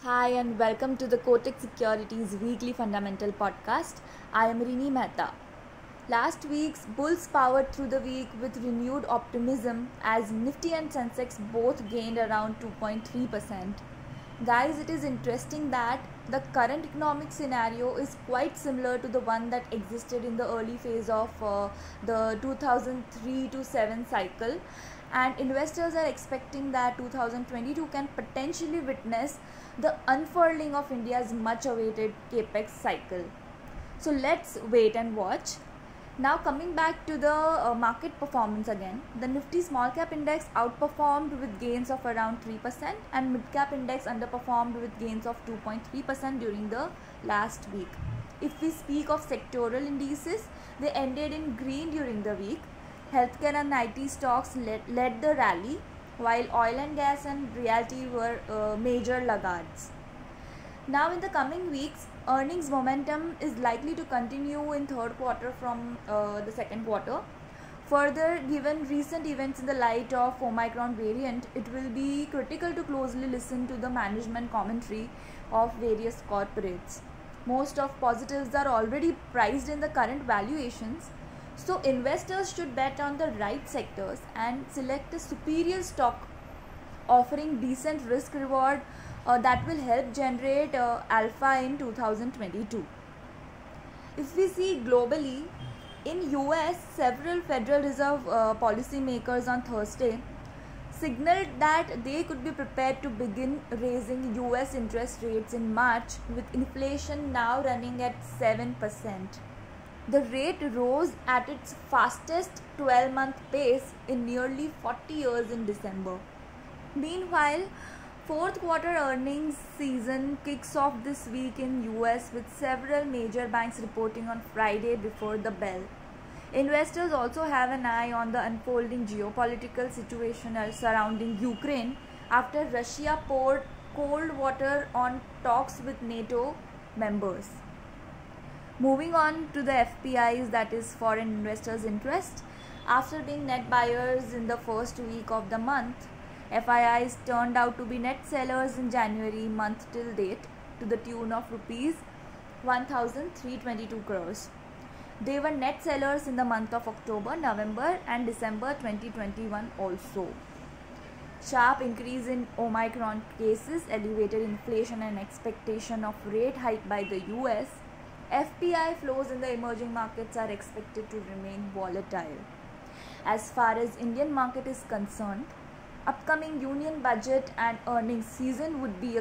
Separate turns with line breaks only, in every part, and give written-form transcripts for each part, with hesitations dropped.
Hi and welcome to the Kotak Securities Weekly Fundamental Podcast. I am Rini Mehta. Last week's bulls powered through the week with renewed optimism as Nifty and Sensex both gained around 2.3%. Guys, it is interesting that the current economic scenario is quite similar to the one that existed in the early phase of the 2003 to 7 cycle, and investors are expecting that 2022 can potentially witness the unfurling of India's much awaited capex cycle. So let's wait and watch. Now coming back to the market performance again, the Nifty small cap index outperformed with gains of around 3% and mid cap index underperformed with gains of 2.3% during the last week. If we speak of sectoral indices, they ended in green during the week. Healthcare and IT stocks led the rally, while oil and gas and realty were major laggards. Now in the coming weeks, earnings momentum is likely to continue in third quarter from the second quarter. Further, given recent events in the light of Omicron variant, it will be critical to closely listen to the management commentary of various corporates. Most of positives are already priced in the current valuations, so investors should bet on the right sectors and select a superior stock offering decent risk reward that will help generate alpha in 2022. If we see globally, in US, several Federal Reserve policymakers on Thursday signaled that they could be prepared to begin raising US interest rates in March, with inflation now running at 7%. The rate rose at its fastest 12-month pace in nearly 40 years in December. Meanwhile, fourth quarter earnings season kicks off this week in US with several major banks reporting on Friday before the bell. Investors also have an eye on the unfolding geopolitical situation surrounding Ukraine after Russia poured cold water on talks with NATO members. Moving on to the FPIs, that is foreign investors' interest. After being net buyers in the first week of the month, FIIs turned out to be net sellers in January month till date to the tune of rupees 1,322 crores. They were net sellers in the month of October, November and December 2021 also. Sharp increase in Omicron cases, elevated inflation and expectation of rate hike by the US, FPI flows in the emerging markets are expected to remain volatile. As far as Indian market is concerned, upcoming union budget and earnings season would be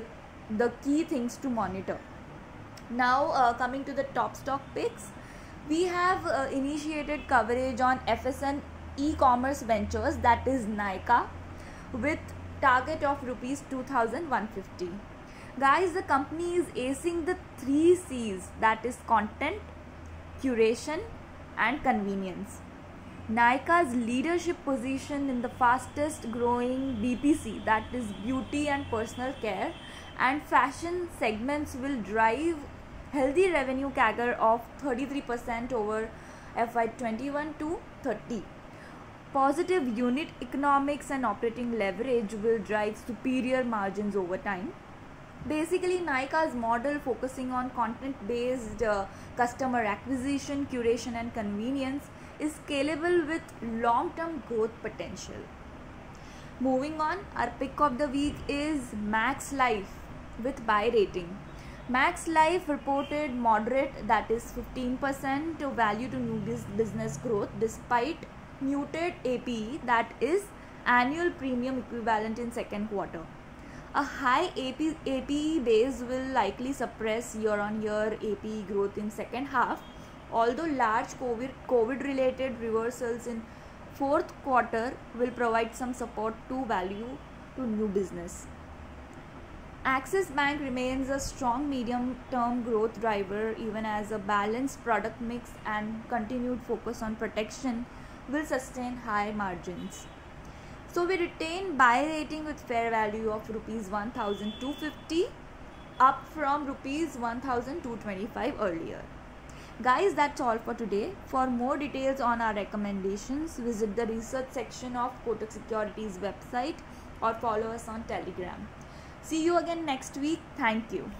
the key things to monitor. Now coming to the top stock picks, we have initiated coverage on FSN Ecommerce Ventures, that is Nykaa, with target of rupees 2,150. Guys, the company is acing the 3 C's, that is content, curation and convenience. Nykaa's leadership position in the fastest growing BPC, that is beauty and personal care and fashion segments, will drive healthy revenue CAGR of 33% over FY21 to 30. Positive unit economics and operating leverage will drive superior margins over time. Basically, Nykaa's model focusing on content-based customer acquisition, curation and convenience is scalable with long-term growth potential. Moving on, our pick of the week is Max Life with buy rating. Max Life reported moderate, that is 15% value to new business growth despite muted APE, that is annual premium equivalent in second quarter. A high APE base will likely suppress year-on-year APE growth in second half, although large COVID-related reversals in fourth quarter will provide some support to value to new business. Axis Bank remains a strong medium-term growth driver even as a balanced product mix and continued focus on protection will sustain high margins. So we retain buy rating with fair value of rupees 1,250, up from rupees 1,225 earlier. Guys, that's all for today. For more details on our recommendations, visit the research section of Kotak Securities website or follow us on Telegram. See you again next week. Thank you.